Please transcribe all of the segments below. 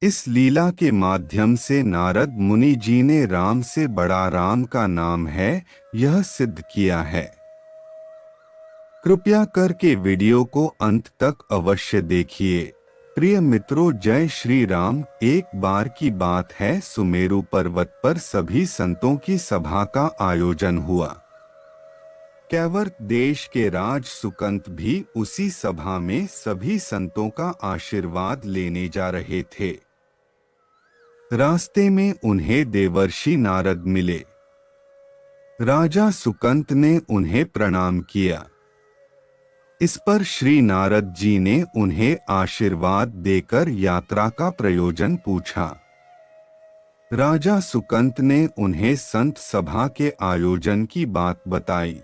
इस लीला के माध्यम से नारद मुनि जी ने राम से बड़ा राम का नाम है यह सिद्ध किया है। कृपया करके वीडियो को अंत तक अवश्य देखिए। प्रिय मित्रों, जय श्री राम। एक बार की बात है, सुमेरु पर्वत पर सभी संतों की सभा का आयोजन हुआ। कैवर्त देश के राज सुकंत भी उसी सभा में सभी संतों का आशीर्वाद लेने जा रहे थे। रास्ते में उन्हें देवर्षि नारद मिले। राजा सुकंत ने उन्हें प्रणाम किया। इस पर श्री नारद जी ने उन्हें आशीर्वाद देकर यात्रा का प्रयोजन पूछा। राजा सुकंत ने उन्हें संत सभा के आयोजन की बात बताई।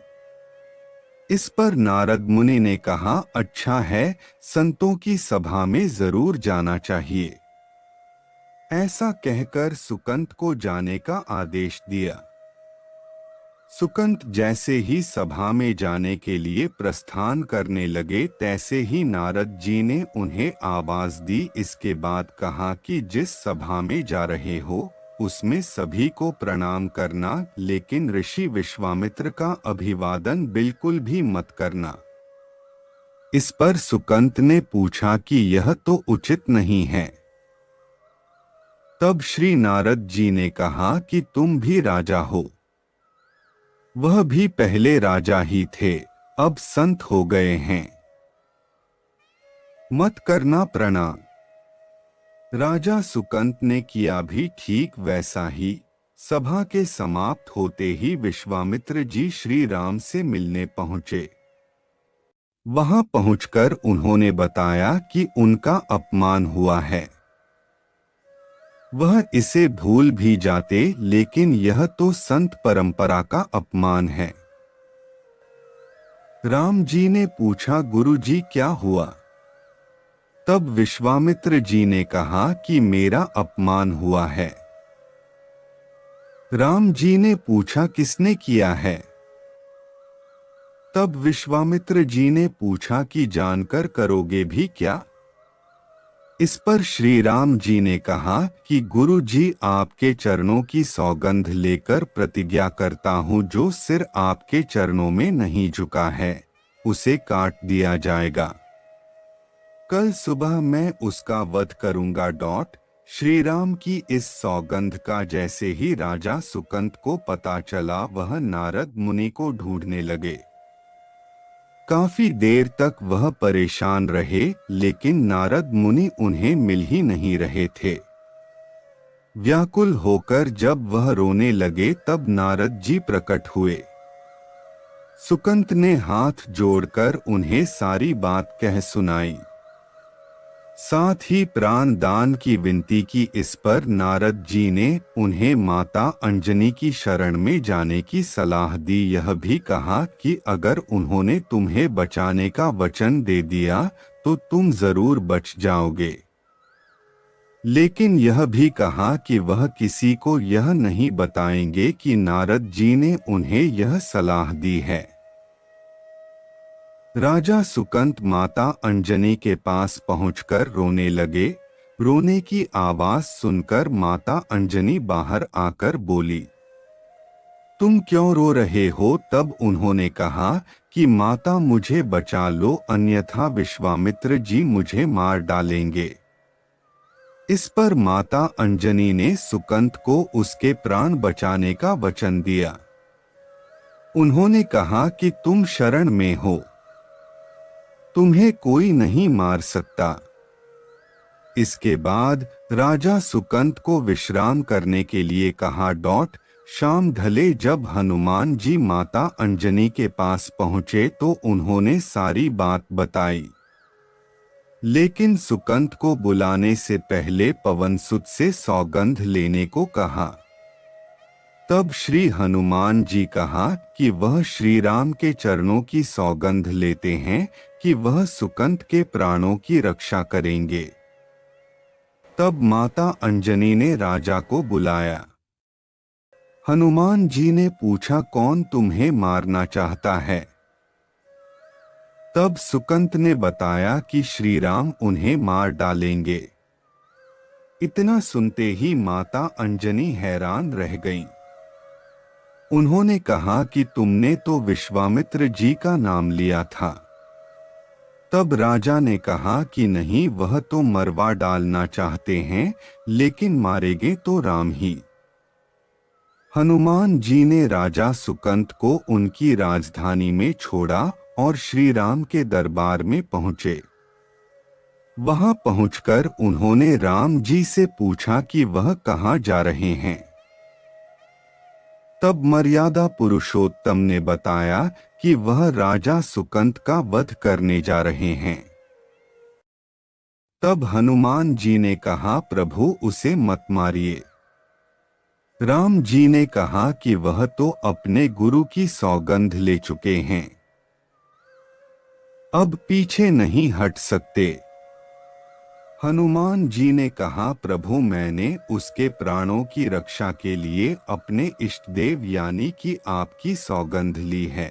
इस पर नारद मुनि ने कहा, अच्छा है, संतों की सभा में जरूर जाना चाहिए। ऐसा कहकर सुकंत को जाने का आदेश दिया। सुकंत जैसे ही सभा में जाने के लिए प्रस्थान करने लगे, तैसे ही नारद जी ने उन्हें आवाज दी। इसके बाद कहा कि जिस सभा में जा रहे हो उसमें सभी को प्रणाम करना, लेकिन ऋषि विश्वामित्र का अभिवादन बिल्कुल भी मत करना। इस पर सुकंत ने पूछा कि यह तो उचित नहीं है। तब श्री नारद जी ने कहा कि तुम भी राजा हो, वह भी पहले राजा ही थे, अब संत हो गए हैं, मत करना प्रणाम। राजा सुकंत ने किया भी ठीक वैसा ही। सभा के समाप्त होते ही विश्वामित्र जी श्री राम से मिलने पहुंचे। वहां पहुंचकर उन्होंने बताया कि उनका अपमान हुआ है। वह इसे भूल भी जाते, लेकिन यह तो संत परंपरा का अपमान है। राम जी ने पूछा, गुरु जी क्या हुआ? तब विश्वामित्र जी ने कहा कि मेरा अपमान हुआ है। राम जी ने पूछा, किसने किया है? तब विश्वामित्र जी ने पूछा कि जानकर करोगे भी क्या? इस पर श्री राम जी ने कहा कि गुरु जी, आपके चरणों की सौगंध लेकर प्रतिज्ञा करता हूं, जो सिर आपके चरणों में नहीं झुका है उसे काट दिया जाएगा। कल सुबह मैं उसका वध करूंगा। श्री राम की इस सौगंध का जैसे ही राजा सुकंत को पता चला, वह नारद मुनि को ढूंढने लगे। काफी देर तक वह परेशान रहे, लेकिन नारद मुनि उन्हें मिल ही नहीं रहे थे। व्याकुल होकर जब वह रोने लगे, तब नारद जी प्रकट हुए। सुकंत ने हाथ जोड़कर उन्हें सारी बात कह सुनाई, साथ ही प्राण दान की विनती की। इस पर नारद जी ने उन्हें माता अंजनी की शरण में जाने की सलाह दी। यह भी कहा कि अगर उन्होंने तुम्हें बचाने का वचन दे दिया तो तुम जरूर बच जाओगे, लेकिन यह भी कहा कि वह किसी को यह नहीं बताएंगे कि नारद जी ने उन्हें यह सलाह दी है। राजा सुकंत माता अंजनी के पास पहुंचकर रोने लगे। रोने की आवाज सुनकर माता अंजनी बाहर आकर बोली, तुम क्यों रो रहे हो? तब उन्होंने कहा कि माता, मुझे बचा लो, अन्यथा विश्वामित्र जी मुझे मार डालेंगे। इस पर माता अंजनी ने सुकंत को उसके प्राण बचाने का वचन दिया। उन्होंने कहा कि तुम शरण में हो, तुम्हें कोई नहीं मार सकता। इसके बाद राजा सुकंत को विश्राम करने के लिए कहा। शाम ढले जब हनुमान जी माता अंजनी के पास पहुंचे तो उन्होंने सारी बात बताई, लेकिन सुकंत को बुलाने से पहले पवनसुत से सौगंध लेने को कहा। तब श्री हनुमान जी कहा कि वह श्री राम के चरणों की सौगंध लेते हैं कि वह सुकंत के प्राणों की रक्षा करेंगे। तब माता अंजनी ने राजा को बुलाया। हनुमान जी ने पूछा, कौन तुम्हें मारना चाहता है? तब सुकंत ने बताया कि श्री राम उन्हें मार डालेंगे। इतना सुनते ही माता अंजनी हैरान रह गईं। उन्होंने कहा कि तुमने तो विश्वामित्र जी का नाम लिया था। तब राजा ने कहा कि नहीं, वह तो मरवा डालना चाहते हैं, लेकिन मारेंगे तो राम ही। हनुमान जी ने राजा सुकंत को उनकी राजधानी में छोड़ा और श्री राम के दरबार में पहुंचे। वहां पहुंचकर उन्होंने राम जी से पूछा कि वह कहां जा रहे हैं। तब मर्यादा पुरुषोत्तम ने बताया कि वह राजा सुकंत का वध करने जा रहे हैं। तब हनुमान जी ने कहा, प्रभु उसे मत मारिए। राम जी ने कहा कि वह तो अपने गुरु की सौगंध ले चुके हैं, अब पीछे नहीं हट सकते। हनुमान जी ने कहा, प्रभु मैंने उसके प्राणों की रक्षा के लिए अपने इष्ट देव यानी कि आपकी सौगंध ली है।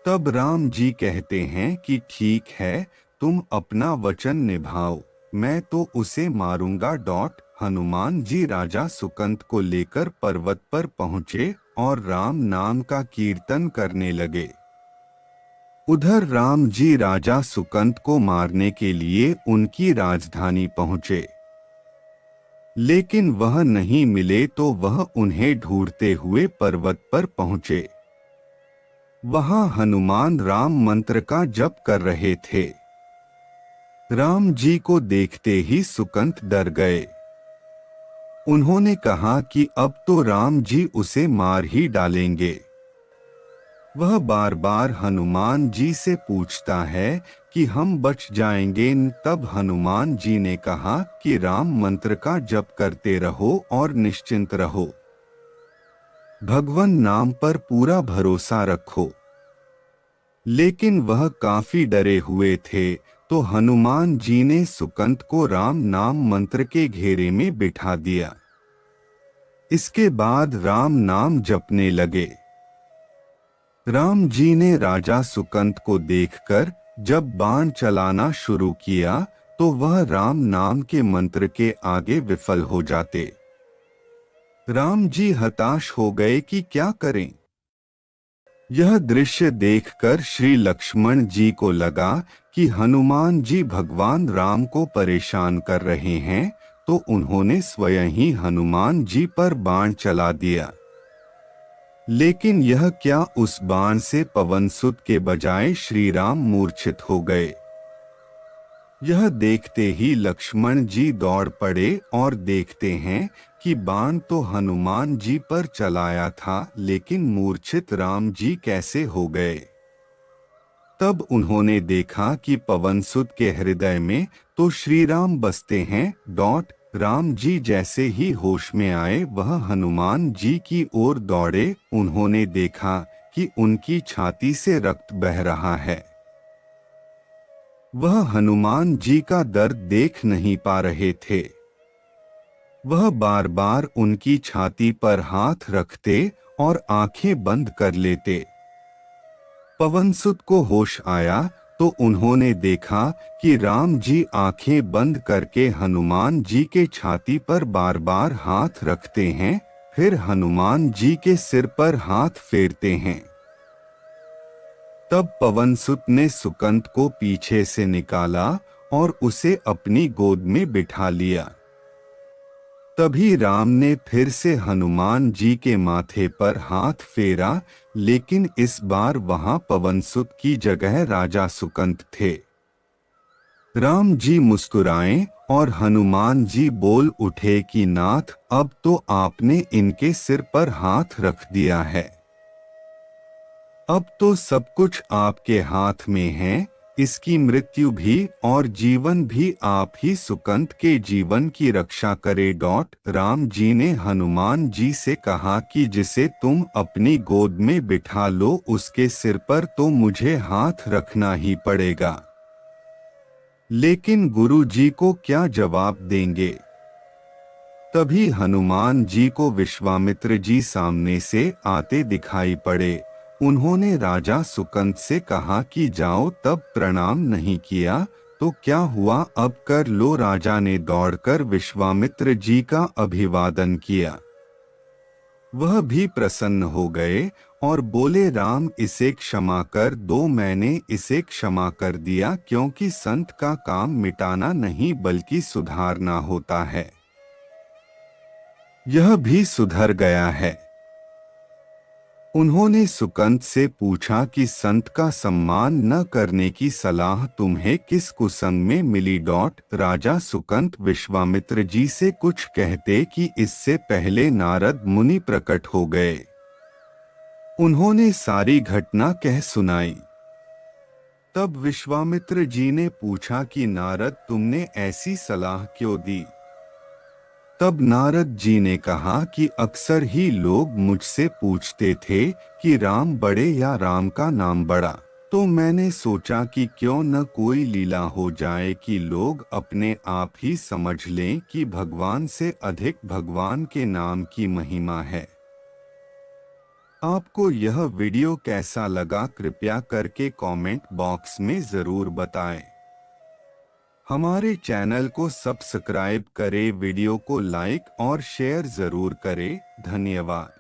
तब राम जी कहते हैं कि ठीक है, तुम अपना वचन निभाओ, मैं तो उसे मारूंगा। हनुमान जी राजा सुकंत को लेकर पर्वत पर पहुंचे और राम नाम का कीर्तन करने लगे। उधर राम जी राजा सुकंत को मारने के लिए उनकी राजधानी पहुंचे, लेकिन वह नहीं मिले तो वह उन्हें ढूंढते हुए पर्वत पर पहुंचे। वहां हनुमान राम मंत्र का जप कर रहे थे। राम जी को देखते ही सुकंत डर गए। उन्होंने कहा कि अब तो राम जी उसे मार ही डालेंगे। वह बार बार हनुमान जी से पूछता है कि हम बच जाएंगे। तब हनुमान जी ने कहा कि राम मंत्र का जप करते रहो और निश्चिंत रहो, भगवान नाम पर पूरा भरोसा रखो। लेकिन वह काफी डरे हुए थे, तो हनुमान जी ने सुकंत को राम नाम मंत्र के घेरे में बिठा दिया। इसके बाद राम नाम जपने लगे। राम जी ने राजा सुकंत को देखकर जब बाण चलाना शुरू किया तो वह राम नाम के मंत्र के आगे विफल हो जाते। राम जी हताश हो गए कि क्या करें। यह दृश्य देखकर श्री लक्ष्मण जी को लगा कि हनुमान जी भगवान राम को परेशान कर रहे हैं, तो उन्होंने स्वयं ही हनुमान जी पर बाण चला दिया। लेकिन यह क्या, उस बाण से पवनसुत के बजाय श्री राम मूर्छित हो गए। यह देखते ही लक्ष्मण जी दौड़ पड़े और देखते हैं कि बाण तो हनुमान जी पर चलाया था, लेकिन मूर्छित राम जी कैसे हो गए। तब उन्होंने देखा कि पवनसुत के हृदय में तो श्री राम बसते हैं। राम जी जैसे ही होश में आए वह हनुमान जी की ओर दौड़े। उन्होंने देखा कि उनकी छाती से रक्त बह रहा है। वह हनुमान जी का दर्द देख नहीं पा रहे थे। वह बार बार उनकी छाती पर हाथ रखते और आंखें बंद कर लेते। पवनसुत को होश आया तो उन्होंने देखा कि राम जी आंखें बंद करके हनुमान जी के छाती पर बार बार हाथ रखते हैं, फिर हनुमान जी के सिर पर हाथ फेरते हैं। तब पवनसुत ने सुकंत को पीछे से निकाला और उसे अपनी गोद में बिठा लिया। तभी राम ने फिर से हनुमान जी के माथे पर हाथ फेरा, लेकिन इस बार वहां पवनसुत की जगह राजा सुकंत थे। राम जी मुस्कुराए और हनुमान जी बोल उठे कि नाथ, अब तो आपने इनके सिर पर हाथ रख दिया है। अब तो सब कुछ आपके हाथ में है, इसकी मृत्यु भी और जीवन भी आप ही सुकंत के जीवन की रक्षा करे। राम जी ने हनुमान जी से कहा कि जिसे तुम अपनी गोद में बिठा लो उसके सिर पर तो मुझे हाथ रखना ही पड़ेगा। लेकिन गुरु जी को क्या जवाब देंगे। तभी हनुमान जी को विश्वामित्र जी सामने से आते दिखाई पड़े। उन्होंने राजा सुकंत से कहा कि जाओ, तब प्रणाम नहीं किया तो क्या हुआ, अब कर लो। राजा ने दौड़कर विश्वामित्र जी का अभिवादन किया। वह भी प्रसन्न हो गए और बोले, राम इसे क्षमा कर दो। मैंने इसे क्षमा कर दिया, क्योंकि संत का काम मिटाना नहीं बल्कि सुधारना होता है। यह भी सुधर गया है। उन्होंने सुकंत से पूछा कि संत का सम्मान न करने की सलाह तुम्हें किस कुसंग में मिली? राजा सुकंत विश्वामित्र जी से कुछ कहते कि इससे पहले नारद मुनि प्रकट हो गए। उन्होंने सारी घटना कह सुनाई। तब विश्वामित्र जी ने पूछा कि नारद, तुमने ऐसी सलाह क्यों दी? तब नारद जी ने कहा कि अक्सर ही लोग मुझसे पूछते थे कि राम बड़े या राम का नाम बड़ा, तो मैंने सोचा कि क्यों न कोई लीला हो जाए कि लोग अपने आप ही समझ लें कि भगवान से अधिक भगवान के नाम की महिमा है। आपको यह वीडियो कैसा लगा कृपया करके कमेंट बॉक्स में जरूर बताएं। हमारे चैनल को सब्सक्राइब करें, वीडियो को लाइक और शेयर जरूर करें। धन्यवाद।